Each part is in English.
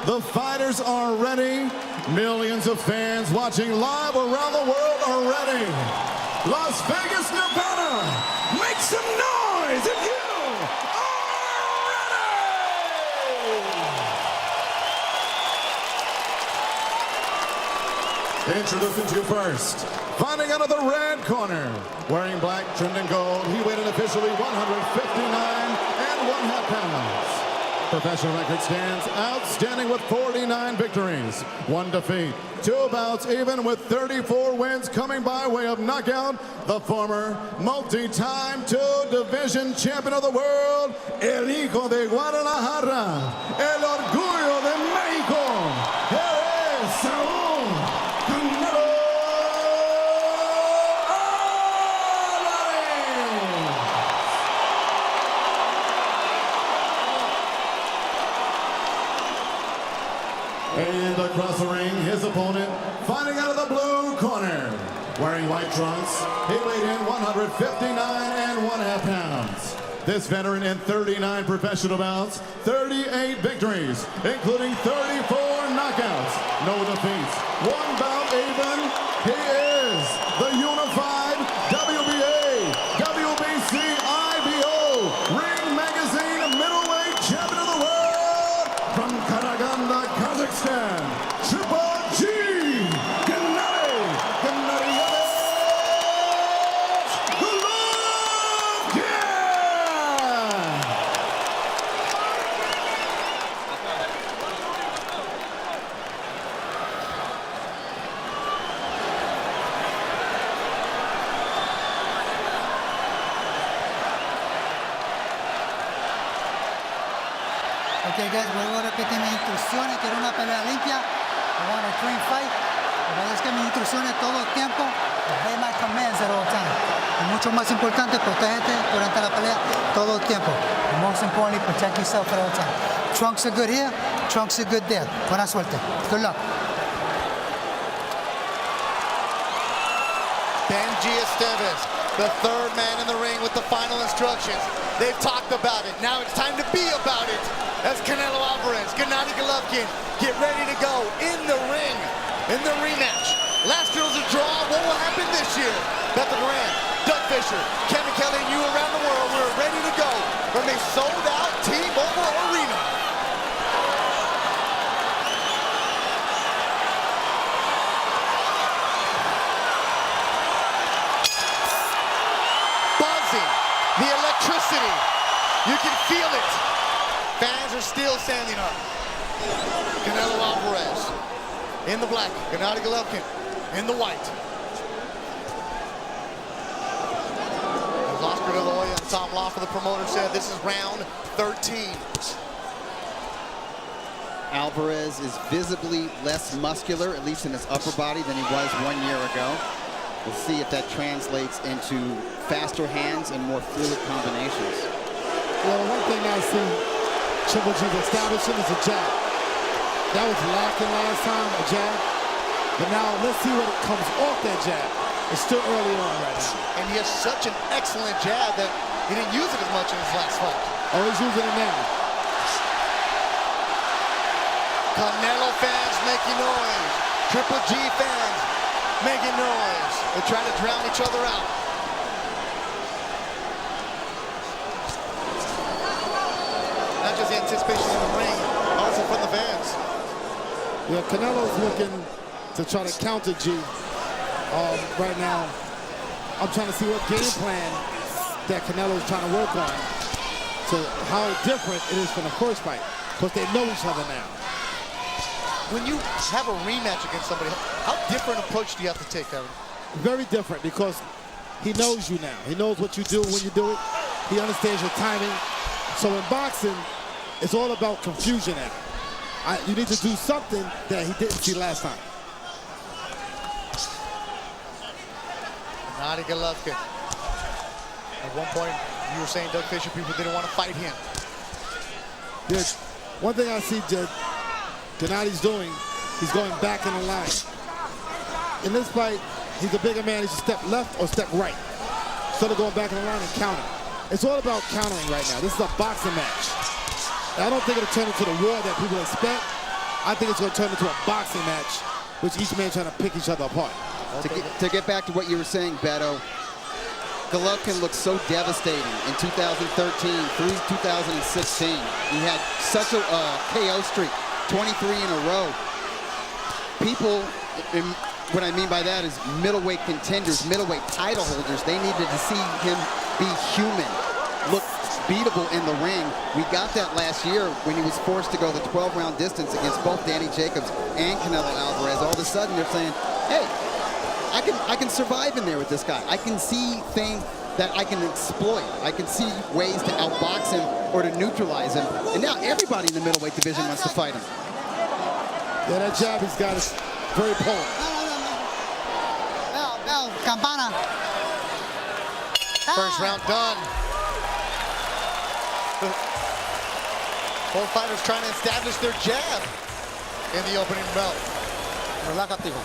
The fighters are ready. Millions of fans watching live around the world are ready. Las Vegas, Nevada, make some noise if you are ready! Introducing to you first, fighting out of the red corner, wearing black trimmed in gold, he weighed in officially 159 1/2 pounds. Professional record stands outstanding with 49 victories, 1 defeat, 2 bouts even with 34 wins coming by way of knockout. The former multi-time 2-division champion of the world, el hijo de Guadalajara, el orgullo de México. Here is Saúl Canelo And across the ring, his opponent, fighting out of the blue corner, wearing white trunks, he weighed in 159 1/2 pounds. This veteran in 39 professional bouts, 38 victories, including 34 knockouts, no defeats, 1 bout even. He is the unified WBA, WBC, IBO, Ring Magazine middleweight champion of the world from Karaganda, Kazakhstan, Triple G, Gennady Golovkin! Okay guys, vuelvo a repetir mis instrucciones, quiero una pelea limpia, I want a clean fight. Obedezcan mis instrucciones todo el tiempo, obey my commands at all time. Y mucho más importante, protégete durante la pelea todo el tiempo. And most importantly, protect yourself at all time. Trunks are good here, trunks are good there. Buena suerte. Good luck. Benji Esteves, the third man in the ring with the final instructions. They've talked about it. Now it's time to be about it. As Canelo Alvarez, Gennady Golovkin get ready to go in the ring, in the rematch. Last year was a draw. What will happen this year? Bethel Duran, Doug Fisher, Kevin Kelly, and you around the world, we're ready to go from a sold-out T-Mobile Arena. Buzzing, the electricity, you can feel it. Fans are still standing up. Canelo Alvarez in the black, Gennady Golovkin in the white. As Oscar De La Hoya and Tom Loffer, the promoter, said this is round 13. Alvarez is visibly less muscular, at least in his upper body, than he was 1 year ago. We'll see if that translates into faster hands and more fluid combinations. Well, one thing I see Triple G's establishing is a jab. That was lacking last time, a jab. But now let's see what comes off that jab. It's still early on right now. And he has such an excellent jab that he didn't use it as much in his last fight. Oh, he's using it now. Canelo fans making noise. Triple G fans making noise. They're trying to drown each other out. Not just the anticipation in the ring, also from the fans. Yeah, Canelo's looking to try to counter G right now. I'm trying to see what game plan that Canelo's trying to work on. So how different it is from the first fight, because they know each other now. When you have a rematch against somebody, how different approach do you have to take, Kevin? Very different, because he knows you now. He knows what you do when you do it. He understands your timing. So in boxing, it's all about confusion now. You need to do something that he didn't see last time. Gennady Golovkin. At one point, you were saying, Doug Fisher, people didn't want to fight him. Yeah, one thing I see Gennady's doing, he's going back in the line. In this fight, he's a bigger man. He should step left or step right, instead of going back in the line and counter. It's all about countering right now. This is a boxing match. I don't think it'll turn into the war that people expect. I think it's going to turn into a boxing match, which each man trying to pick each other apart. To get back to what you were saying, Beto, Golovkin looked so devastating in 2013 through 2016. He had such a KO streak, 23 in a row. People, what I mean by that is middleweight contenders, middleweight title holders, they needed to see him be human, look beatable in the ring. We got that last year when he was forced to go the 12-round distance against both Danny Jacobs and Canelo Alvarez. All of a sudden, they're saying, hey, I can survive in there with this guy. I can see things that I can exploit. I can see ways to outbox him or to neutralize him. And now everybody in the middleweight division wants to fight him. Yeah, that jab he's got is very potent. Bell, campana. First round done. Both fighters trying to establish their jab in the opening belt. Relájate, hijo.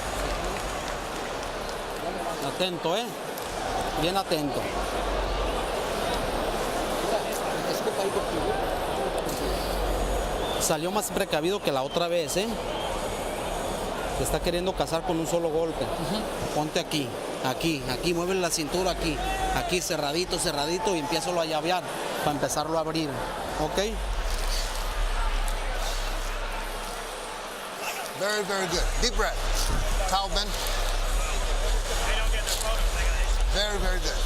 Atento, bien atento. Salió más precavido que la otra vez, Se está queriendo casar con un solo golpe. Ponte aquí, aquí, mueve la cintura aquí, cerradito, cerradito y empiézalo a llavear para empezarlo a abrir, ¿ok? Very, very good. Deep breath. Towel bend. Very, very good.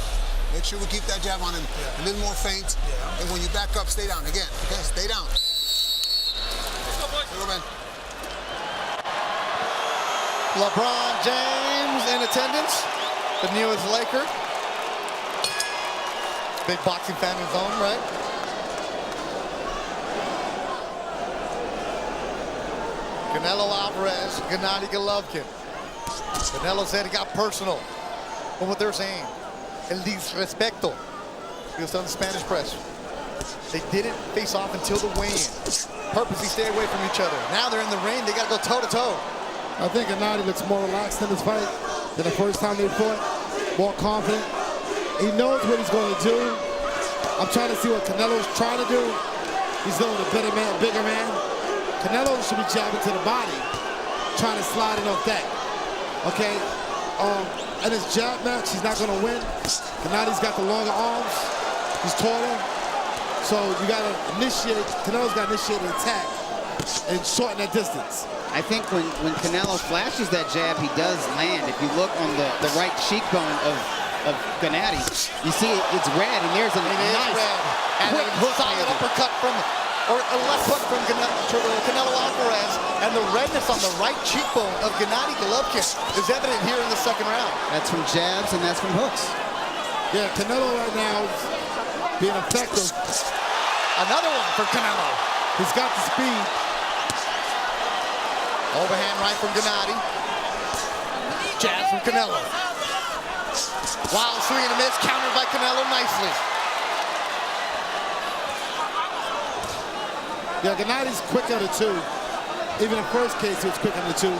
Make sure we keep that jab on him. A little more feint. And when you back up, stay down again. Okay, stay down. Go, man. LeBron James in attendance, the newest Laker. Big boxing fan in his own right. Canelo Alvarez, Gennady Golovkin. Canelo said it got personal from what they're saying. El disrespecto. He was telling the Spanish press. They didn't face off until the weigh-in. Purposely stay away from each other. Now they're in the ring, they gotta go toe-to-toe. I think Gennady looks more relaxed in this fight than the first time they fought. More confident. He knows what he's going to do. I'm trying to see what Canelo's trying to do. He's going with a better man, bigger man. Canelo should be jabbing to the body, trying to slide it off that. Okay? In his jab match, he's not going to win. Gennady's got the longer arms. He's taller. So you got to initiate, Canelo's got to initiate an attack and shorten that distance. I think when Canelo flashes that jab, he does land. If you look on the right cheekbone of Gennady, you see it's red, and there's a nice red. And quick a hook solid uppercut from, or a left hook from Canelo Alvarez, and the redness on the right cheekbone of Gennady Golovkin is evident here in the second round. That's from jabs, and that's from hooks. Yeah, Canelo right now is being effective. Another one for Canelo. He's got the speed. Overhand right from Gennady. Jab from Canelo. Wild swing and a miss, countered by Canelo nicely. Yeah, Gennady's quick on the two. Even in the first case, he was quick on the two.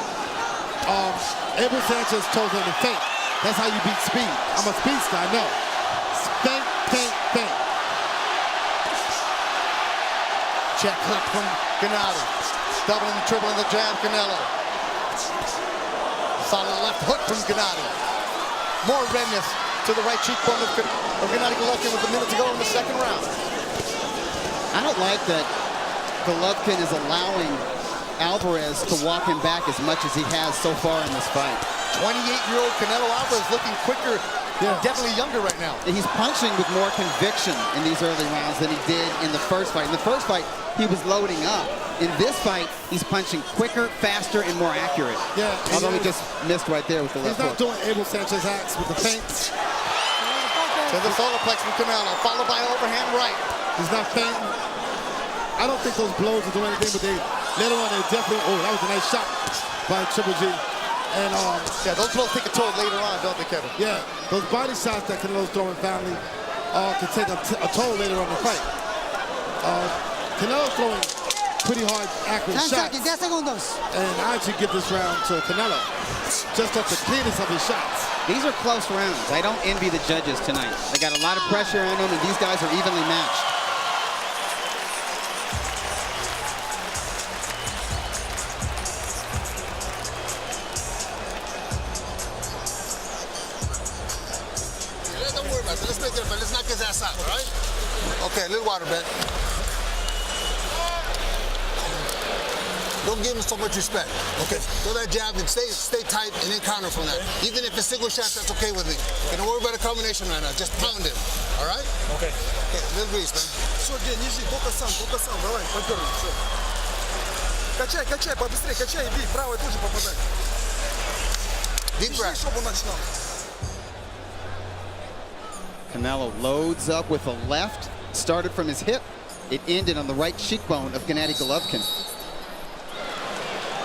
Abel Sanchez told him to feint. That's how you beat speed. I'm a speedster, I know. Feint, feint, feint. Check hook from Gennady. Doubling and tripling the jab, Canelo. Solid left hook from Gennady. More redness to the right cheekbone of Gennady Golovkin with a minute to go in the second round. I don't like that Golovkin is allowing Alvarez to walk him back as much as he has so far in this fight. 28-year-old Canelo Alvarez looking quicker, definitely younger right now. He's punching with more conviction in these early rounds than he did in the first fight. In the first fight, he was loading up. In this fight, he's punching quicker, faster, and more accurate. Yeah, although he just missed right there with the left hook. He's not doing Abel Sanchez hacks with the feints. To the solar plex from Canelo, followed by overhand right. He's not feinting. I don't think those blows will do anything, but later on they definitely, that was a nice shot by Triple G. And yeah, those blows take a toll later on, don't they, Kevin? Yeah, those body shots that Canelo's throwing, family, can take a toll later on in the fight. Canelo's throwing pretty hard, accurate shots. 10 segundos. And I actually give this round to Canelo, just off the cleanness of his shots. These are close rounds. I don't envy the judges tonight. They got a lot of pressure on them, and these guys are evenly matched. side, all right? Okay, a little water, Ben. Don't give him so much respect. Okay, throw that jab and stay tight and then counter from that. Even if it's single shots, that's okay with me. Okay, don't worry about a combination right now. Just pound him. All right? Okay. Okay, a little grease, man. Все, Ген, нижи, только сам, давай, поддергивай, все. Качай, побыстрее, качай и бей, правой тоже попадай. Deep breath. Чтобы начинал. Canelo loads up with a left, started from his hip. It ended on the right cheekbone of Gennady Golovkin.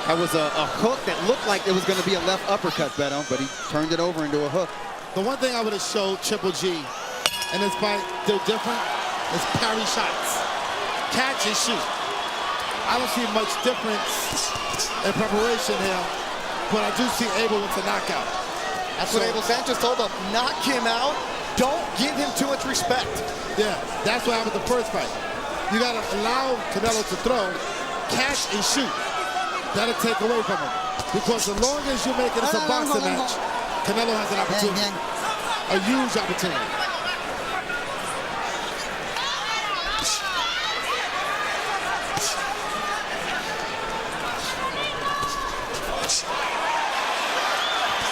That was a hook that looked like it was going to be a left uppercut, Beto, but he turned it over into a hook. The one thing I would have showed Triple G in this fight, they're different, is parry shots. Catch and shoot. I don't see much difference in preparation here, but I do see Abel with the knockout. That's what Abel Sanchez told him. Knock him out. Don't give him too much respect. Yeah, that's what happened the first fight. You got to allow Canelo to throw, catch and shoot. That'll take away from him. Because as long as you're making this a boxing match, Canelo has an opportunity, a huge opportunity.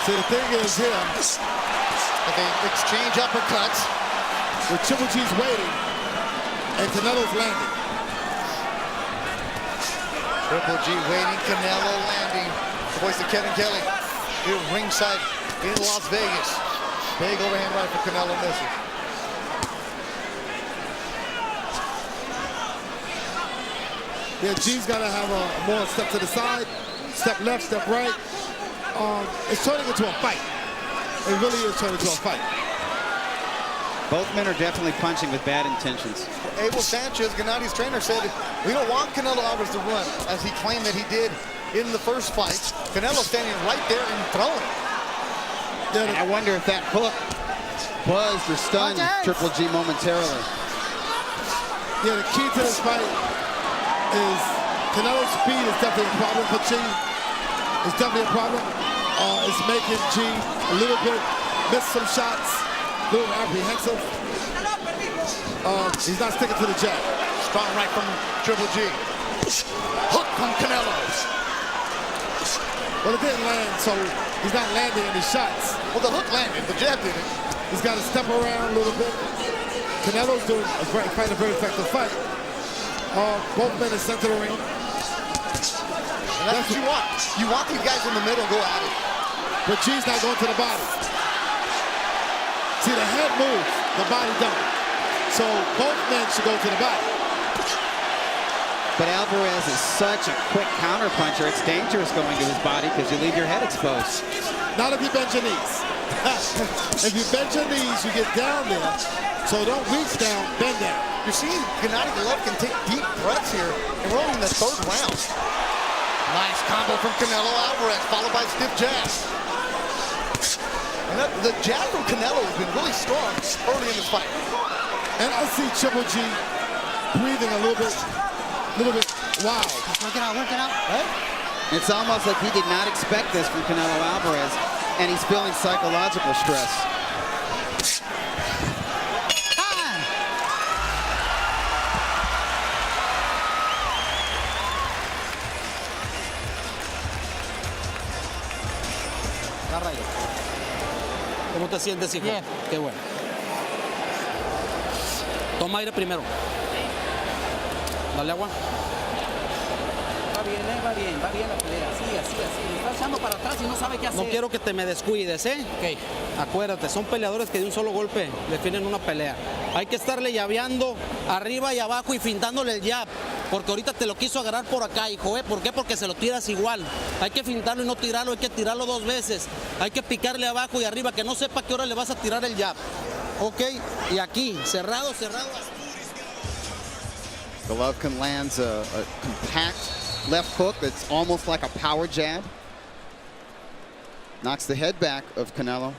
See, the thing is here, They exchange uppercuts. the Triple G's waiting, and Canelo's landing. Triple G waiting, Canelo landing. The voice of Kevin Kelly here ringside in Las Vegas. Big overhand right for Canelo, misses. Yeah, G's got to have a more step to the side, step left, step right. It's turning into a fight. It really is turning into a fight. Both men are definitely punching with bad intentions. Abel Sanchez, Gennady's trainer, said, we don't want Canelo Alvarez to run, as he claimed that he did in the first fight. Canelo standing right there and throwing. And I wonder if that hook buzzed or stunned Triple G momentarily. Yeah, the key to this fight is Canelo's speed is definitely a problem for G. It's definitely a problem. It's making G a little bit miss some shots, a little apprehensive. He's not sticking to the jab. Strong right from Triple G. Hook from Canelo. Well, it didn't land, so he's not landing any shots. Well, the hook landed, the jab didn't. He's got to step around a little bit. Canelo's doing a very effective fight. Both men are center of the ring. And that's what you want. You want these guys in the middle go at it. But G's not going to the body. See, the head moves, the body don't. So both men should go to the body. But Alvarez is such a quick counterpuncher, it's dangerous going to his body because you leave your head exposed. Not if you bend your knees. If you bend your knees, you get down there. So don't reach down, bend down. You're seeing Gennady Golovkin take deep breaths here, and we're only in the third round. Nice combo from Canelo Alvarez, followed by stiff jab. And the jab from Canelo has been really strong early in this fight. And I see Triple G breathing a little bit wild. Working out. Right? It's almost like he did not expect this from Canelo Alvarez, and he's feeling psychological stress. ¿Cómo te sientes, hijo? Bien. Qué bueno. Toma aire primero. Dale agua. Va bien la pelea, así. Está echando para atrás y no sabe qué hacer. No quiero que te me descuides, ¿eh? Ok. Acuérdate, son peleadores que de un solo golpe definen una pelea. Hay que estarle llaveando arriba y abajo y fintándole el jab. Porque ahorita te lo quiso agarrar por acá, hijo, ¿eh? ¿Por qué? Porque se lo tiras igual. Hay que fintarlo y no tirarlo, hay que tirarlo dos veces. Hay que picarle abajo y arriba, que no sepa a qué hora le vas a tirar el jab. Ok, y aquí, cerrado. Golovkin lands a compact left hook that's almost like a power jab. Knocks the head back of Canelo.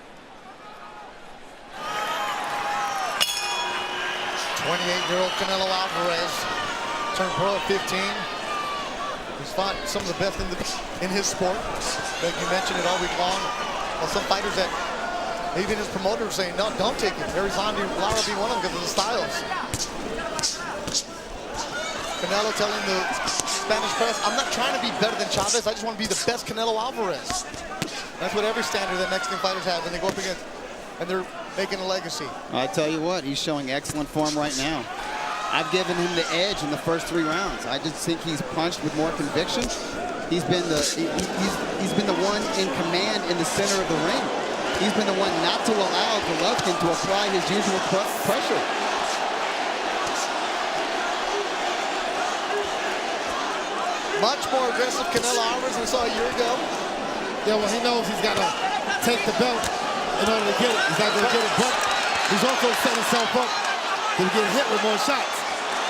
28-year-old Canelo Alvarez turned pro at 15. He's fought some of the best in his sport. Like you mentioned it all week long. Well, some fighters that Even his promoter was saying, no, don't take it. Arizona Lara be one of them because of the styles. Canelo telling the Spanish press, I'm not trying to be better than Chavez. I just want to be the best Canelo Alvarez. That's what every standard that Mexican fighters have when they go up against, and they're making a legacy. I tell you what, he's showing excellent form right now. I've given him the edge in the first 3 rounds. I just think he's punched with more conviction. He's been the one in command in the center of the ring. He's been the one not to allow Golovkin to apply his usual pressure. Much more aggressive Canelo Alvarez we saw a year ago. Yeah, well, he knows he's got to take the belt in order to get it. He's not going to get it, but he's also set himself up to get hit with more shots.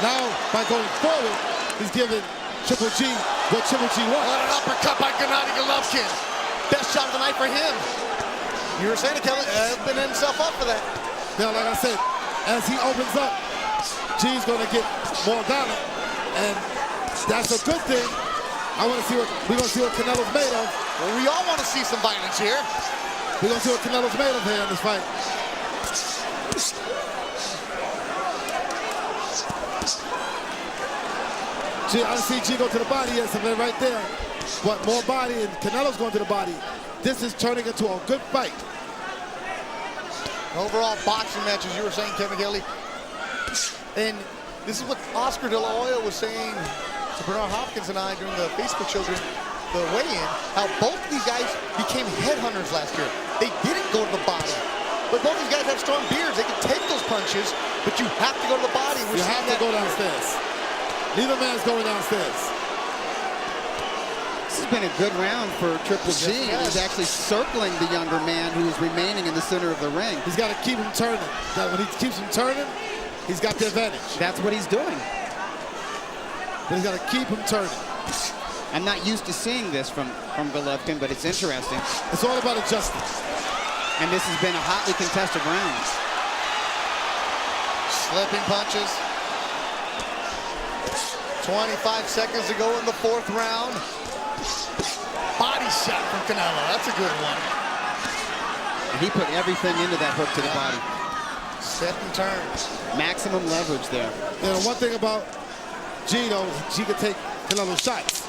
Now, by going forward, he's giving Triple G what Triple G wants. What an uppercut by Gennady Golovkin. Best shot of the night for him. You were saying it, Kelly, opening himself up for that. Now, like I said, as he opens up, G's going to get more dominant, and that's a good thing. We're going to see what Canelo's made of. Well, we all want to see some violence here. We're going to see what Canelo's made of here in this fight. I see G go to the body, yes, and then right there. But more body, and Canelo's going to the body. This is turning into a good fight. Overall boxing match, as you were saying, Kevin Kelly. And this is what Oscar De La Hoya was saying to Bernard Hopkins and I during the Facebook show during the weigh-in, how both of these guys became headhunters last year. They didn't go to the body. But both these guys have strong beards. They can take those punches, but you have to go to the body. You have to go downstairs. Neither man's going downstairs. This has been a good round for Triple G. Yes. He's actually circling the younger man who's remaining in the center of the ring. He's got to keep him turning. When he keeps him turning, he's got the advantage. That's what he's doing. But he's got to keep him turning. I'm not used to seeing this from Golovkin, but it's interesting. It's all about adjusting. And this has been a hotly contested round. Slipping punches. 25 seconds to go in the 4th round. Body shot from Canelo. That's a good one. And he put everything into that hook to the body. Step and turn. Maximum leverage there. You know, one thing about G, though, G can take Canelo's shots.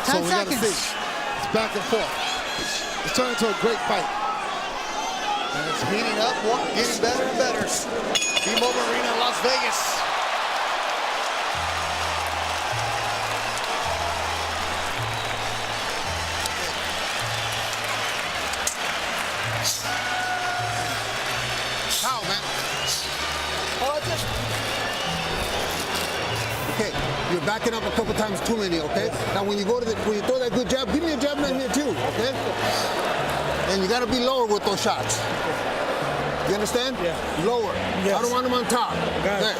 10 so we got to seconds. see. It's back and forth. It's turning into a great fight. And it's heating up, getting better and better. T-Mobile Arena in Las Vegas. How, man? Okay, you're backing up a couple times too many, okay? Now when you throw that good jab, give me a jab right here too, okay? And you gotta be lower with those shots. You understand? Yeah. Lower. Yes. I don't want them on top. Got it. Okay.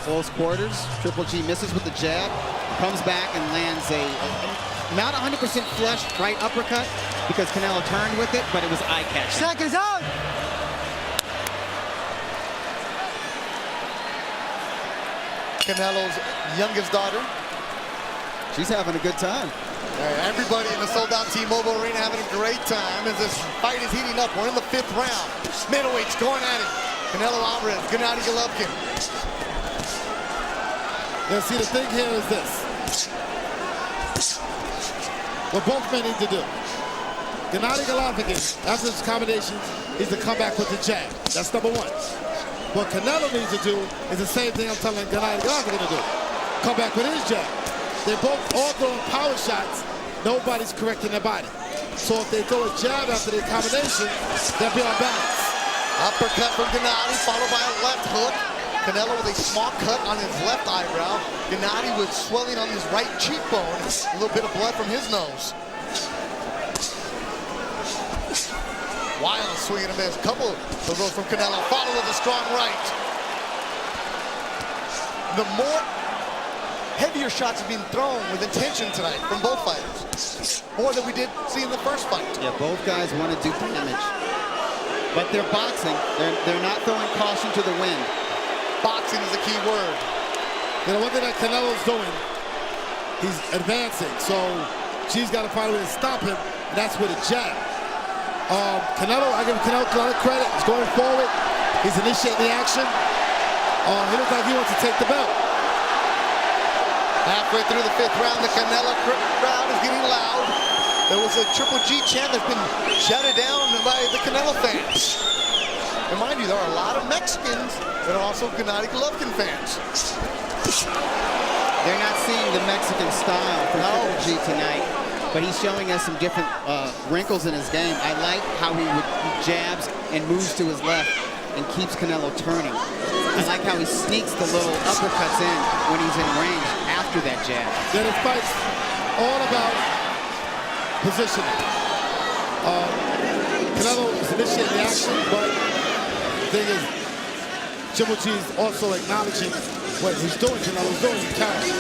Close quarters. Triple G misses with the jab, comes back and lands a not 100% flush right uppercut because Canelo turned with it, but it was eye-catching. Seconds out. Canelo's youngest daughter. She's having a good time. Everybody in the sold-out T-Mobile Arena having a great time as this fight is heating up. We're in the 5th round. Middleweights going at it. Canelo Alvarez, Gennady Golovkin. Now, see, the thing here is this. What both men need to do. Gennady Golovkin, after this combination, needs to come back with the jab. That's number 1. What Canelo needs to do is the same thing I'm telling Gennady Golovkin to do. Come back with his jab. They're both all throwing power shots. Nobody's correcting their body. So if they throw a jab after the combination, they'll be on balance. Uppercut from Gennady, followed by a left hook. Canelo with a small cut on his left eyebrow. Gennady with swelling on his right cheekbone. A little bit of blood from his nose. Wild swing and a miss. Couple of those from Canelo, followed with a strong right. The more heavier shots have been thrown with intention tonight from both fighters. More than we did see in the first fight. Yeah, both guys want to do damage. But they're boxing. They're not throwing caution to the wind. Boxing is the key word. You know, one thing that Canelo's doing, he's advancing. So G's got to find a way to stop him, and that's with a jab. Canelo, I give Canelo a lot of credit. He's going forward. He's initiating the action. He looks like he wants to take the belt. Halfway through the 5th round, the Canelo crowd is getting loud. There was a Triple G chant that's been shouted down by the Canelo fans. And mind you, there are a lot of Mexicans that are also Gennady Golovkin fans. They're not seeing the Mexican style from Triple G tonight, but he's showing us some different wrinkles in his game. I like how he jabs and moves to his left and keeps Canelo turning. I like how he sneaks the little uppercuts in when he's in range after that jab. Then his fight's all about positioning. Canelo is initiating the action, but the thing is, Triple G is also acknowledging what he's doing. Canelo's doing. He's carrying.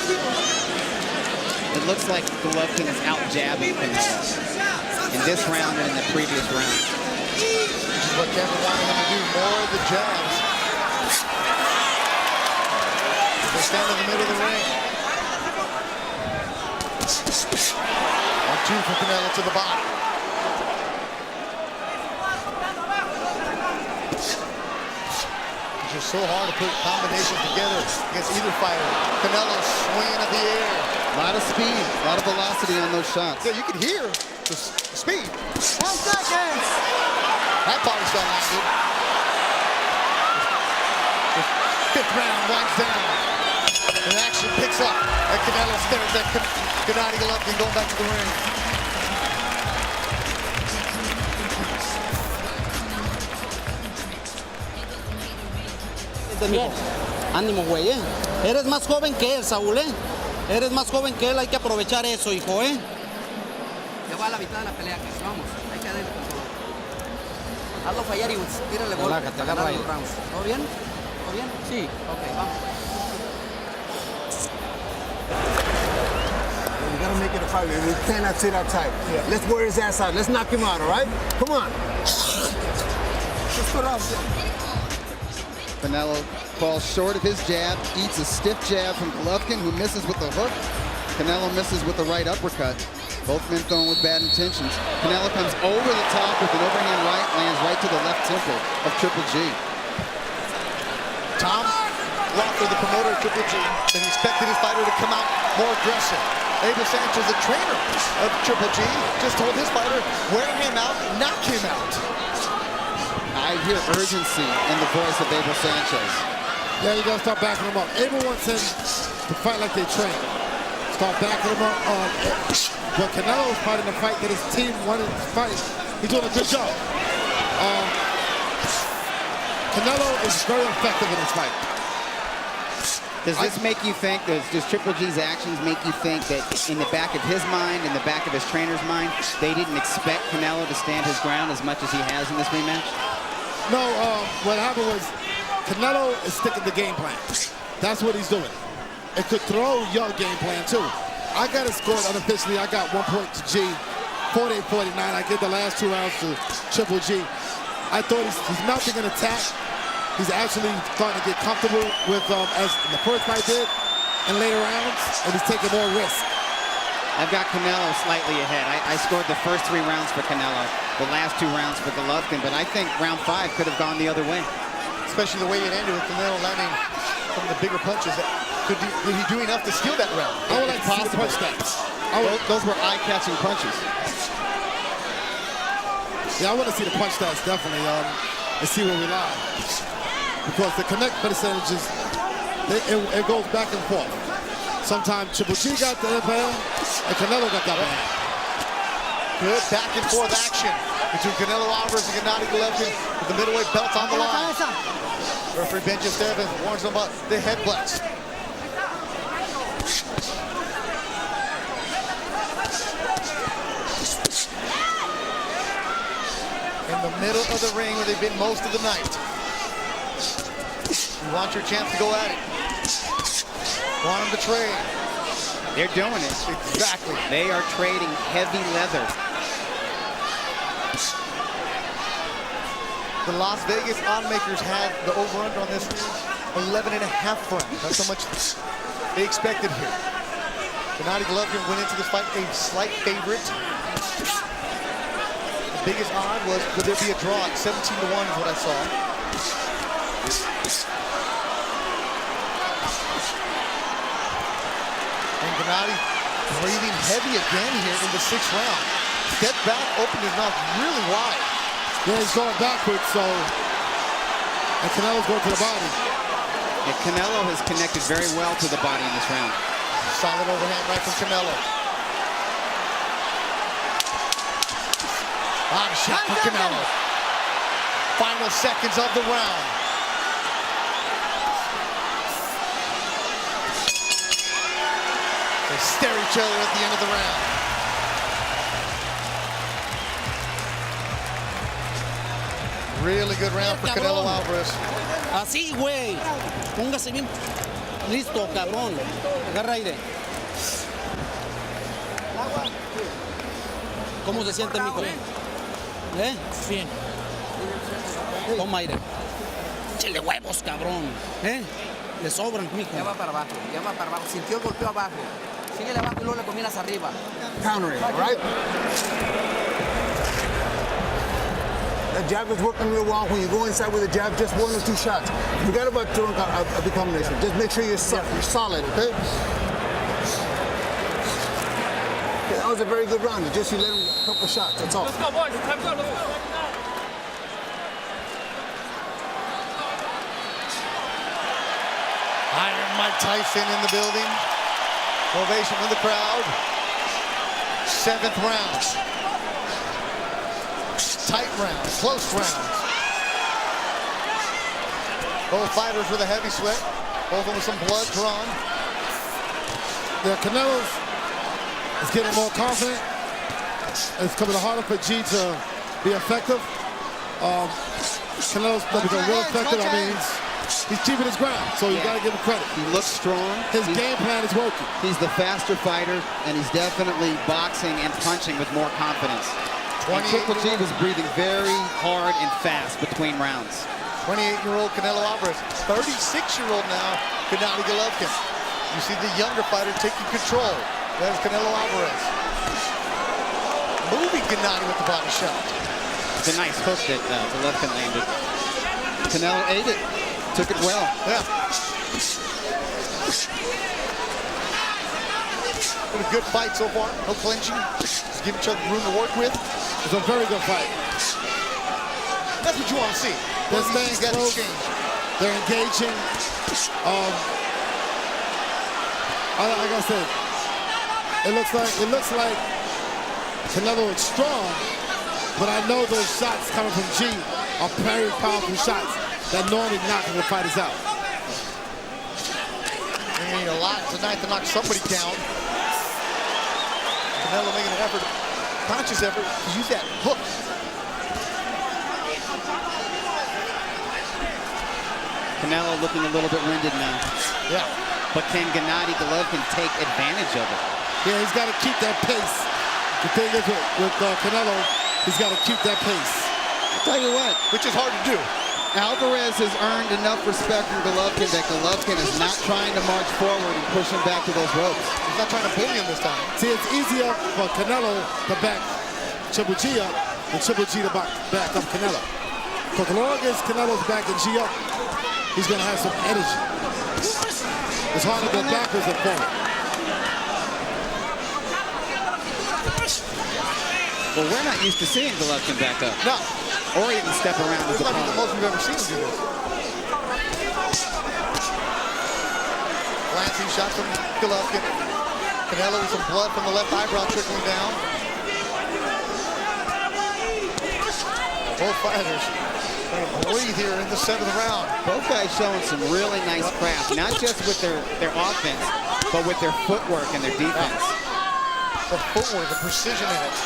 It looks like Golovkin is out jabbing Canelo in this round and in the previous round. Which is what Kevin wanted him to do, more of the jabs. They stand in the middle of the ring. 1-2 for Canelo to the body. It's just so hard to put combinations together against either fighter. Canelo swinging at the air. A lot of speed, a lot of velocity on those shots. Yeah, you can hear the speed. 10 seconds. That body shot landed. The 5th round winds down. And action picks up. And Canelo stares at Gennady Golovkin going back to the ring. Bien. Ánimo, güey, ¿eh? Eres más joven que él, Saúl, ¿eh? Eres más joven que él, hay que aprovechar eso, hijo, ¿eh? Ya va a la mitad de la pelea, que vamos. Hay que darle con todo. Hazlo fallar y tírale golpe. Relájate, agarra ahí. Los rounds. ¿Todo bien? ¿Todo bien? Sí. Ok, vamos. You gotta make it a fight, man. You cannot sit outside. Let's wear his ass out. Let's knock him out, all right? Come on. Let's put up. Canelo falls short of his jab, eats a stiff jab from Golovkin, who misses with the hook. Canelo misses with the right uppercut. Both men throwing with bad intentions. Canelo comes over the top with an overhand right, lands right to the left temple of Triple G. Tom Walker, the promoter of Triple G, said he expected his fighter to come out more aggressive. Abel Sanchez, the trainer of Triple G, just told his fighter, wear him out, knock him out. I hear urgency in the voice of Abel Sanchez. Yeah, you gotta start backing him up. Abel wants him to fight like they train. Start backing him up. But Canelo is fighting a fight that his team wanted to fight. He's doing a good job. Canelo is very effective in this fight. Does this make you think, does Triple G's actions make you think that in the back of his mind, in the back of his trainer's mind, they didn't expect Canelo to stand his ground as much as he has in this rematch? No, what happened was Canelo is sticking to game plan. That's what he's doing. It could throw your game plan too. I got it scored unofficially. I got 1 point to G, 48-49. I give the last 2 rounds to Triple G. I thought he's mounting an attack. He's actually starting to get comfortable with, as the first fight did, in later rounds, and he's taking more risk. I've got Canelo slightly ahead. I scored the first 3 rounds for Canelo, the last 2 rounds for Golovkin, but I think round 5 could have gone the other way. Especially the way it ended with Canelo landing some of the bigger punches. Did he do enough to steal that round? I would like to see the punch stats. Those were eye-catching punches. Yeah, I want to see the punch stats, definitely, and see where we lie. Because the connect percentages, it goes back and forth. Sometimes Triple G got the upper hand, and Canelo got the upper hand. Good back and forth action between Canelo Alvarez and Gennady Golovkin with the middleweight belts on the line. Referee Benjamin Stebbins warns them about the headbutts. In the middle of the ring where they've been most of the night. You want your chance to go at it. Want them to trade. They're doing it. Exactly. They are trading heavy leather. The Las Vegas oddsmakers had the over-under on this 11.5 rounds. That's how much they expected here. Gennady Golovkin went into this fight a slight favorite. The biggest odd was, would there be a draw at 17-1 is what I saw. And Gennady breathing heavy again here in the 6th round. Stepped back, opened his mouth really wide. Yeah, he's going backwards, so... And Canelo's going to the body. Yeah, Canelo has connected very well to the body in this round. Solid overhand right from Canelo. Body shot from Canelo. Final seconds of the round. They stare each other at the end of the round. Really good round for Canelo Alvarez. Así, güey. Póngase bien. Listo, cabrón. Agarra aire. ¿Cómo se siente, mijo? ¿Eh? Bien. Toma aire. Échale huevos, cabrón. ¿Eh? Le sobran, mijo. Ya va para abajo, ya va para abajo. Sintió el golpeo abajo. Síguele abajo y luego le combinas arriba. Counter it, all right? That jab is working real well. When you go inside with a jab, just 1 or 2 shots. Forget about throwing a big combination. Just make sure you're solid, okay? Okay, that was a very good round. You let him a couple shots, that's all. Let's go, boys. Time's up. Let's go. Iron Mike Tyson in the building. Ovation from the crowd. 7th round. Tight round, close round. Both fighters with a heavy sweat. Both of them with some blood drawn. Yeah, Canelo is getting more confident. It's coming harder for G to be effective. Canelo's becoming real effective. I mean, he's keeping his ground, so you got to give him credit. He looks strong. His game plan is working. He's the faster fighter, and he's definitely boxing and punching with more confidence. And Triple G was breathing very hard and fast between rounds. 28-year-old Canelo Alvarez. 36-year-old now, Gennady Golovkin. You see the younger fighter taking control. That is Canelo Alvarez. Moving Gennady with the body shot. It's a nice hook that Golovkin landed. Canelo ate it. Took it well. Yeah. Been a good fight so far. No clinching. Just give each other room to work with. It's a very good fight. That's what you want to see. They're staying close. They're engaging. Like I said, it looks like Canelo is strong, but I know those shots coming from G are very powerful shots that normally knock the fighters out. They need a lot tonight to knock somebody down. Canelo making an effort, conscious effort, to use that hook. Canelo looking a little bit winded now. Yeah. But can Gennady Golovkin take advantage of it? Yeah, he's got to keep that pace. The thing is with Canelo, he's got to keep that pace. I'll tell you what. Which is hard to do. Alvarez has earned enough respect from Golovkin that Golovkin is not trying to march forward and push him back to those ropes. He's not trying to bully him this time. See, it's easier for Canelo to back Triple G up than Triple G to back up Canelo. Because as long as Canelo's backing G up, he's going to have some energy. It's hard to go backwards and forward. Well, we're not used to seeing Golovkin back up. No. Or even step around his This might be opponent. the most we've ever seen him do this. Glancing shot from Golovkin. Canelo with some blood from the left eyebrow trickling down. Both fighters breathe here in the 7th round. Both guys showing some really nice craft, not just with their offense, but with their footwork and their defense. The footwork, the precision in it.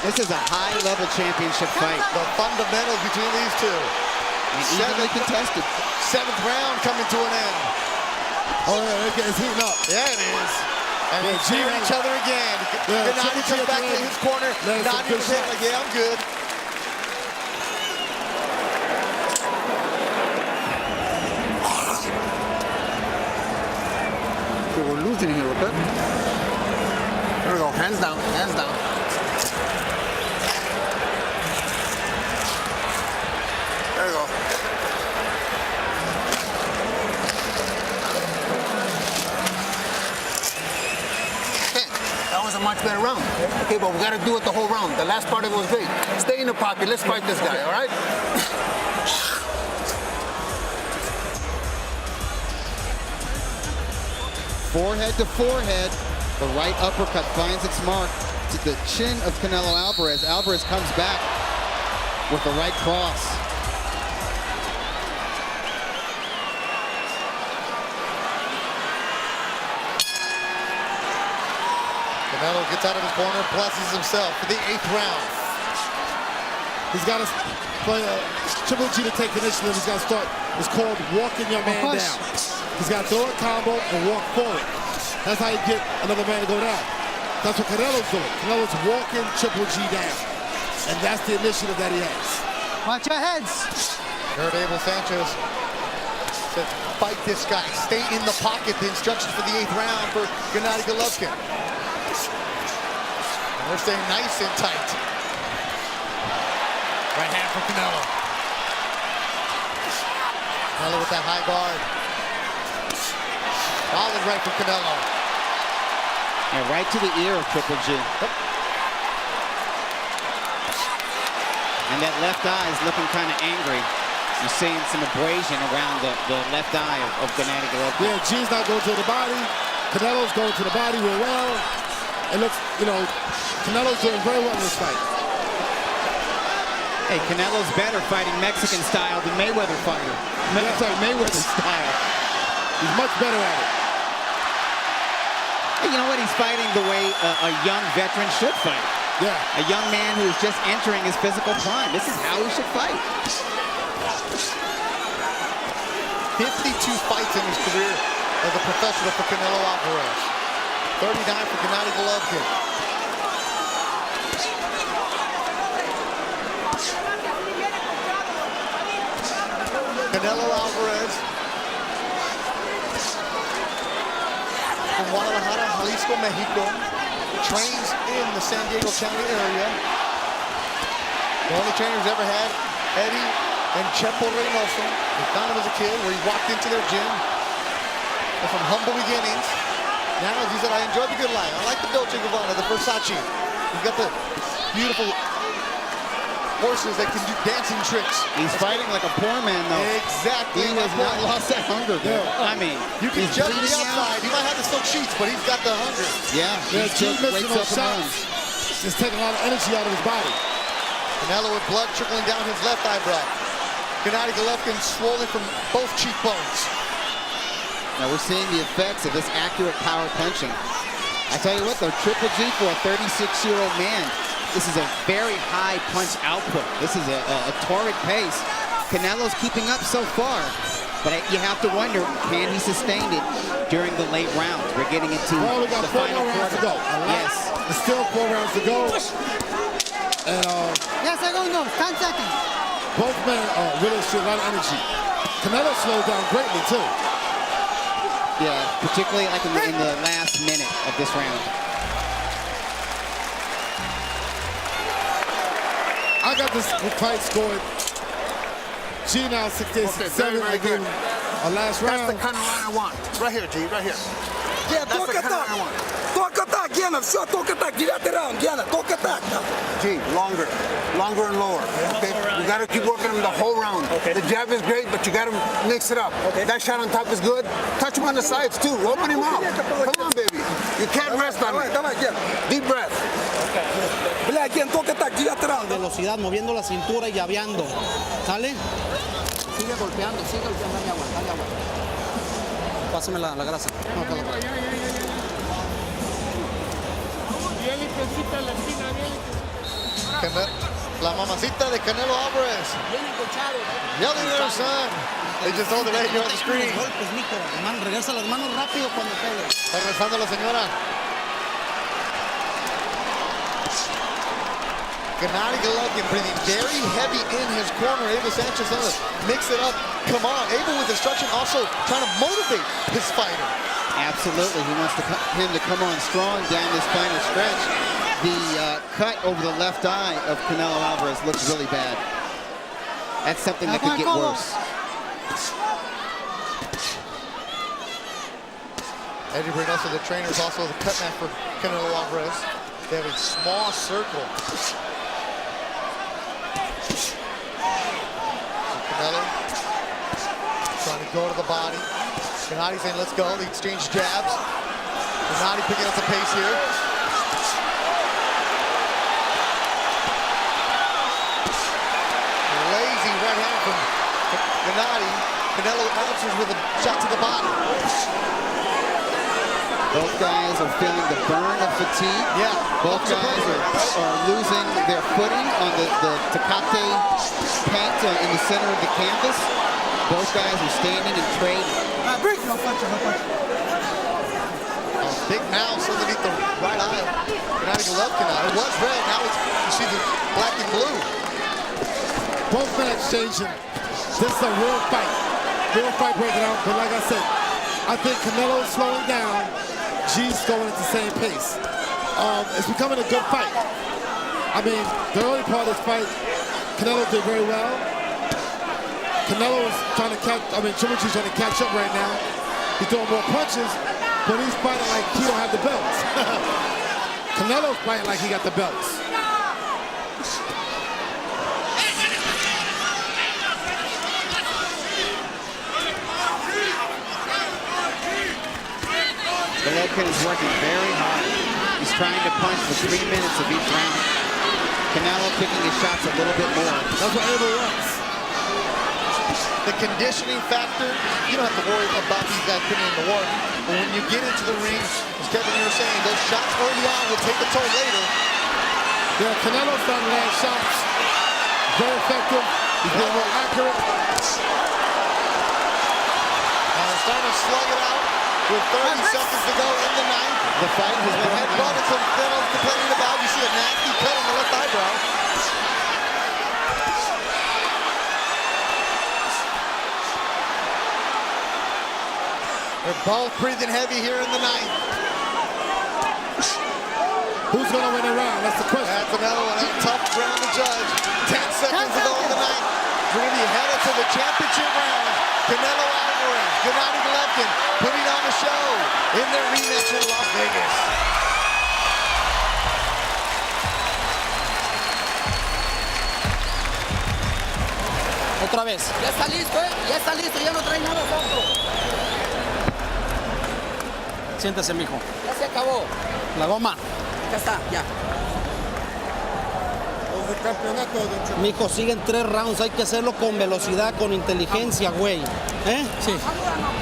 This is a high-level championship fight. The fundamentals between these two. And evenly contested. 7th round coming to an end. Oh, yeah, it's heating up. Yeah, it is. And they cheer each other again. Yeah, Gennady comes back to his corner. Nodding his head like, yeah, I'm good. routine here, okay? There we go, hands down, hands down. There you go. Okay, that was a much better round. Okay, but we gotta do it the whole round. The last part of it was great. Stay in the pocket, let's fight this guy, all right? Forehead to forehead, the right uppercut finds its mark to the chin of Canelo Alvarez. Alvarez comes back with the right cross. Canelo gets out of his corner, blesses himself for the 8th round. He's got to play Triple G to take initiative. He's got to start. It's called walking your man down. He's got to throw a combo and walk forward. That's how you get another man to go down. That's what Canelo's doing. Canelo's walking Triple G down. And that's the initiative that he has. Watch your heads. Heard Abel Sanchez said, fight this guy. Stay in the pocket. The instructions for the 8th round for Gennady Golovkin. And they're staying nice and tight. Right hand for Canelo. Canelo with that high guard. Solid right for Canelo. And right to the ear of Triple G. Yep. And that left eye is looking kind of angry. You're seeing some abrasion around the left eye of Gennady Golovkin. Yeah, G's not going to the body. Canelo's going to the body real well. It looks, you know, Canelo's doing very well in this fight. Hey, Canelo's better fighting Mexican style than Mayweather fighter. Sorry, Mayweather style. He's much better at it. Hey, you know what? He's fighting the way a young veteran should fight. Yeah. A young man who is just entering his physical prime. This is how he should fight. 52 fights in his career as a professional for Canelo Alvarez. 39 for Gennady Golovkin. Canelo Alvarez from Guadalajara, Jalisco, Mexico, trains in the San Diego County area. The only trainer who's ever had Eddie and Chepo Reynoso. They found him as a kid where he walked into their gym. They're from humble beginnings. Now he said, I enjoy the good life. I like the Dolce & Gabbana, the Versace. He's got the beautiful horses that can do dancing tricks. He's fighting like a poor man, though. Exactly. He has not lost that hunger, though. I mean, you can he's judge the bleeding outside. out. He might have the silk sheets, but he's got the hunger. Yeah, G missing wakes those up and runs. shots. It's taking a lot of energy out of his body. Canelo with blood trickling down his left eyebrow. Gennady Golovkin swollen from both cheekbones. Now we're seeing the effects of this accurate power punching. I tell you what, though, Triple G for a 36-year-old man, this is a very high punch output. This is a torrid pace. Canelo's keeping up so far, but you have to wonder, can he sustain it during the late rounds? We're getting into Well, we got the 4 final more rounds quarter. to go. Yes. There's still 4 rounds to go. And 10 segundos, 10 seconds. both men are really showing a lot of energy. Canelo slowed down greatly, too. Yeah, particularly like in the last minute of this round. I got this fight scored. G now 68-67. I gave him a last round. That's the kind of round I want. Right here, G, right here. Yeah, That's the kind of round I want. Только так, Гена, все, только так. 9-й раунд, Гена, только так. G, longer and lower. Okay, you gotta keep working him the whole round. Okay. The jab is great, but you gotta mix it up. Okay. That shot on top is good. Touch him on the sides too. Open him up. Come on, baby. You can't rest on me. Давай, Ген. Deep breath. Бля, Ген, только так, 9-й раунд. Velocidad, moviendo la cintura y llaveando. ¿Sale? Sigue golpeando, dale agua, dale agua. Pásame la grasa. No, acá. La mamacita de Canelo Alvarez. Yelling at her son. They just told her right here on the screen. Golpes, mijo. Man, regresa las manos rápido cuando pegue. Está rezando la señora. Gennady Golovkin breathing very heavy in his corner. Abel Sanchez trying to mix it up. Come on. Abel with instruction also trying to motivate his fighter. Absolutely. He wants him to come on strong down this final stretch. The cut over the left eye of Canelo Alvarez looks really bad. That's something that could get worse. Eddie Reynoso, the trainer, is also the cut man for Canelo Alvarez. They have a small circle. Canelo trying to go to the body. Gennady saying, let's go. They exchange jabs. Gennady picking up the pace here. Lazy right hand from Gennady. Canelo answers with a shot to the body. Both guys are feeling the burn of fatigue. Yeah. Both guys are losing their footing on the Tecate paint in the center of the canvas. Both guys are standing and trading. Big mouse underneath the right eye of Gennady Golovkin. It was red, now you see the black and blue. Both men exchanging. This is a real fight. Real fight breaking out. But like I said, I think Canelo's slowing down. G's going at the same pace. It's becoming a good fight. I mean, the early part of this fight, Canelo did very well. Canelo is trying to catch, Triple G's trying to catch up right now. He's throwing more punches, but he's fighting like he don't have the belts. Canelo's fighting like he got the belts. Golovkin is working very hard. He's trying to punch for 3 minutes of each round. Canelo picking his shots a little bit more. That's what Abel wants. The conditioning factor, you don't have to worry about these guys putting in the work. But when you get into the ring, as Kevin, you were saying, those shots early on will take a toll later. Yeah, Canelo's starting to land shots. Very effective. He's being more accurate. And starting to slug it out with 30 seconds to go in the ninth. The fight has been headbutt is what Canelo's complaining about. You see a nasty cut on the left eyebrow. They're both breathing heavy here in the ninth. Who's going to win the round? That's the question. That's another one. A tough round to judge. 10 seconds to go in the ninth. We're going to be headed to the championship round. Canelo Alvarez, Gennady Golovkin putting on a show in their rematch in Las Vegas. Otra vez. Ya está listo, ya está listo, ya no trae nada otro. Siéntese, mijo. Ya se acabó. La goma. Ya está, ya. Mijo, siguen 3 rounds. Hay que hacerlo con velocidad, con inteligencia, güey. ¿Eh? Sí.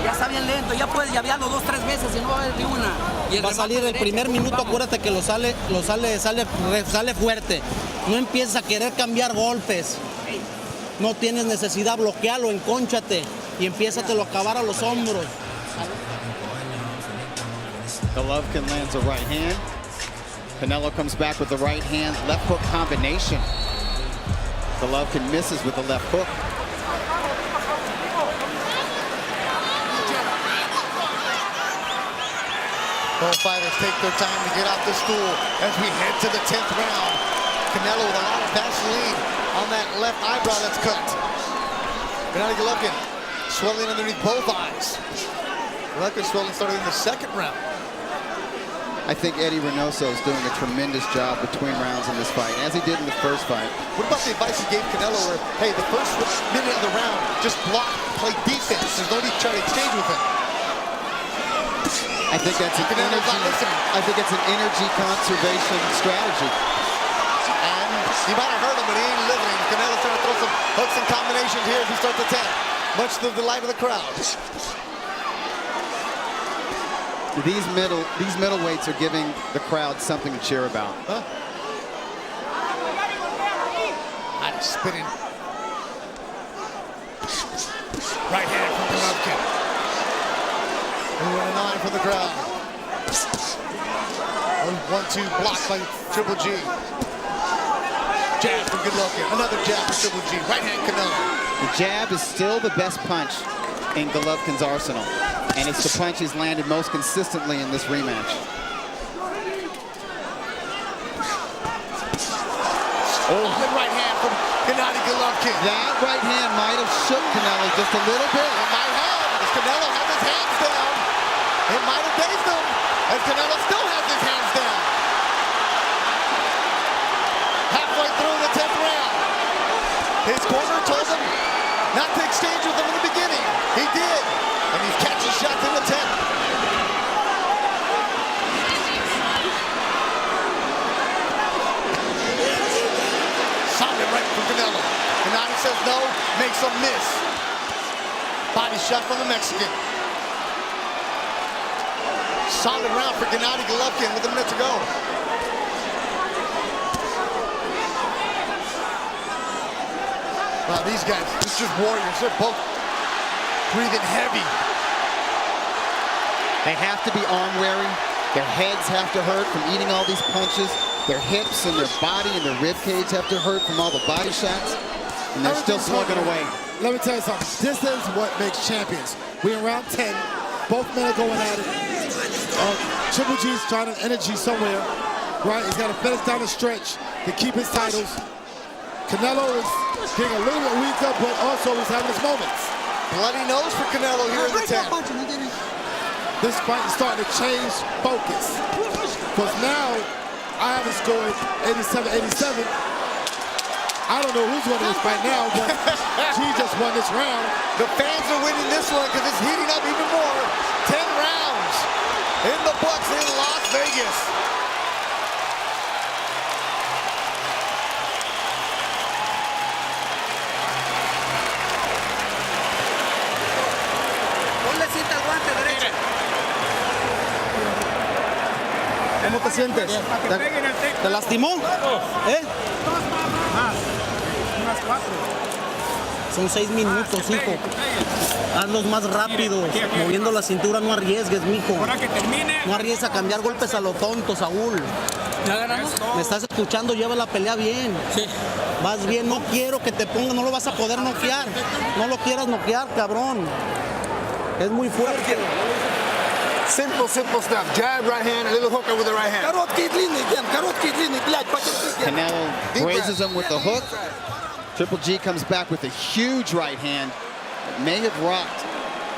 Ya está bien lento, ya puedes llavearlo 2, 3 veces y no va a haber ni una. Y Va a salir el primer minuto, vamos. Acuérdate que sale fuerte. No empieces a querer cambiar golpes. No tienes necesidad, bloquealo, encónchate y empiézatelo a acabar a los hombros. Golovkin lands a right hand. Canelo comes back with the right hand, left hook combination. Golovkin misses with the left hook. Both fighters take their time to get off the stool as we head to the 10th round. Canelo with a lot of Vaseline on that left eyebrow that's cut. Gennady Golovkin swelling underneath both eyes. Golovkin swelling started in the 2nd round. I think Eddie Reynoso is doing a tremendous job between rounds in this fight, as he did in the first fight. What about the advice he gave Canelo where, hey, the first minute of the round, just block, play defense. There's no need to try to exchange with him. I think that's an energy conservation strategy. And he might have heard him, but he ain't listening. Canelo's trying to throw some hooks and combinations here as we start the 10th. Much to the delight of the crowd. These middleweights are giving the crowd something to cheer about. Huh? Spinning. Right hand from Golovkin. 1-9 for the crowd. 1-2 blocked by Triple G. Jab from Golovkin. Another jab for Triple G. Right hand Canelo. The jab is still the best punch in Golovkin's arsenal, and it's the punch he's landed most consistently in this rematch. Oh, good right hand from Gennady Golovkin. That right hand might have shook Canelo just a little bit. It might have, as Canelo has his hands down. It might have dazed him, as Canelo still has his hands down. Halfway through the 10th round. His corner told him not to exchange with him in the beginning. He did, and he's catching shots in the 10th. Solid right from Canelo. Gennady says no, makes him miss. Body shot from the Mexican. Solid round for Gennady Golovkin with a minute to go. Wow, these guys, this is just warriors. They're both breathing heavy. They have to be arm weary. Their heads have to hurt from eating all these punches. Their hips and their body and their rib cage have to hurt from all the body shots. And they're still slugging away. Let me tell you something. This is what makes champions. We're in round 10. Both men are going at it. Triple G's trying to energy somewhere. Right? He's got to finish down the stretch to keep his titles. Canelo is getting a little bit weaker, but also he's having his moments. Bloody nose for Canelo here in the 10th. This fight is starting to change focus. Because now, I haven't scored 87-87. I don't know who's winning this fight now, but G just won this round. The fans are winning this one because it's heating up even more. 10 rounds in the books in Las Vegas. Ponle cinta al guante derecho. ¿Cómo te sientes? ¿Te lastimó? ¿Eh? Son 6 minutos, hijo. Hazlos más rápidos. Moviendo la cintura, no arriesgues, mijo. No arriesgues a cambiar golpes a lo tonto, Saúl. ¿Ya ganamos? ¿Me estás escuchando? Lleva la pelea bien. Sí. Vas bien, no quiero que te ponga, no lo vas a poder noquear. No lo quieras noquear, cabrón. Es muy fuerte. Simple stuff. Jab, right hand, a little hooker with the right hand. Canelo grazes him with the hook. Triple G comes back with a huge right hand. It may have rocked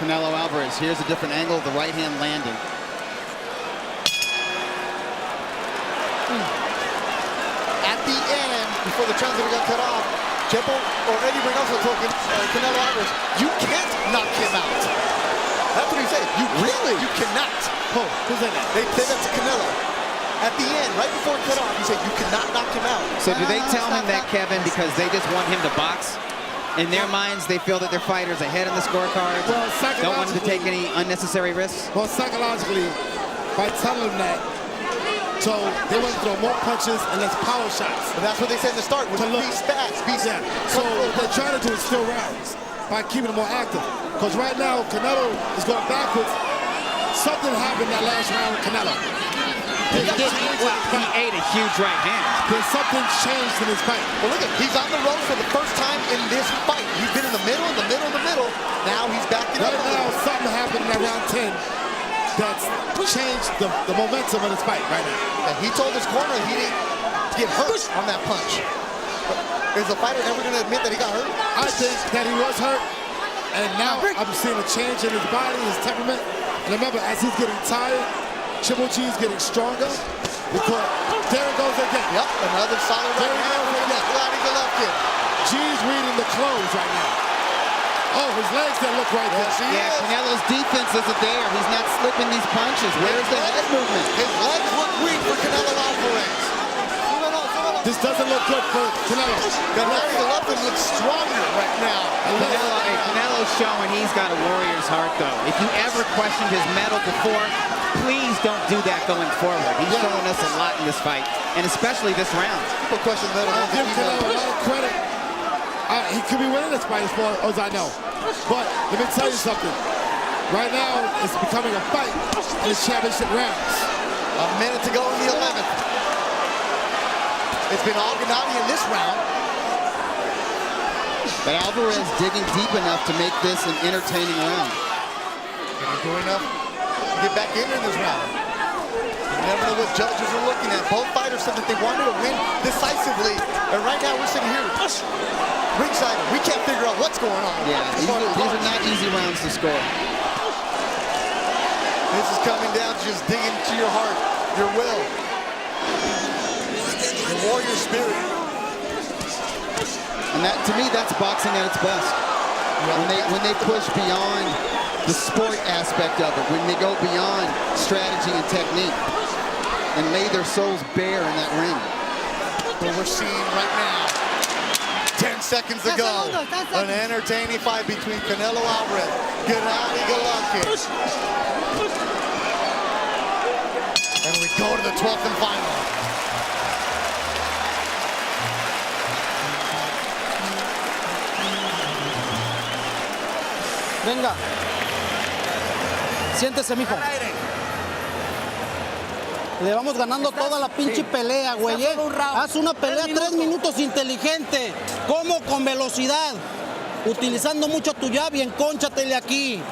Canelo Alvarez. Here's a different angle of the right hand landing. At the end, before the transmitter got cut off, Chepo or Eddie Reynoso told Canelo Alvarez, you can't knock him out. That's what he said. You really? You cannot. Oh, who's that? They said that to Canelo. At the end, right before it cut off, he said, you cannot knock him out. So do they tell him that, Kevin, because they just want him to box? In their minds, they feel that their fighter's ahead in the scorecard. Well, don't want him to take any unnecessary risks? Well, psychologically, by telling him that, so they want to throw more punches and less power shots. But that's what they said in the start, was be fast, be yeah. So what they're trying to do is steal rounds by keeping him more active. Because right now, Canelo is going backwards. Something happened that last round with Canelo. He ate a huge right hand. There's something changed in his fight. Well, look at, he's on the ropes for the first time in this fight. He's been in the middle, Now he's back in right now, something happened in that round 10 that's changed the momentum of this fight right now. And he told his corner he didn't get hurt on that punch. But is the fighter ever going to admit that he got hurt? I think that he was hurt. And now I'm seeing a change in his body, his temperament. And remember, as he's getting tired, Triple G is getting stronger. Because there it goes again. Yep, another solid right hand from Gennady Golovkin. G's reading the close right now. Oh, his legs don't look right there. Yeah, Canelo's defense isn't there. He's not slipping these punches. Where's the head movement? His legs look weak for Canelo Alvarez. This doesn't look good for Canelo. Gennady Golovkin looks stronger right now. Canelo's showing he's got a warrior's heart, though. If you ever questioned his mettle before, please don't do that going forward. He's showing us a lot in this fight, and especially this round. People question mettle. I'll give Canelo a lot of credit. He could be winning this fight as far as I know. But let me tell you something. Right now, it's becoming a fight in the championship rounds. A minute to go in the 11th. It's been all Gennady in this round. But Alvarez digging deep enough to make this an entertaining round. Can he do enough to get back in this round? You never know what judges are looking at. Both fighters said that they wanted to win decisively. And right now we're sitting here ringside. We can't figure out what's going on. Yeah, these are not easy rounds to score. This is coming down to just digging into your heart, your will, your warrior spirit. And that, to me, that's boxing at its best. When they push beyond the sport aspect of it, when they go beyond strategy and technique and lay their souls bare in that ring. What we're seeing right now, 10 seconds ago, an entertaining fight between Canelo Alvarez, Gennady Golovkin. And we go to the 12th and final. Venga. Siéntese, mijo. Le vamos ganando toda la pinche pelea, güey. Haz una pelea 3 minutos inteligente. Como con velocidad. Utilizando mucho tu llave y encónchatele aquí.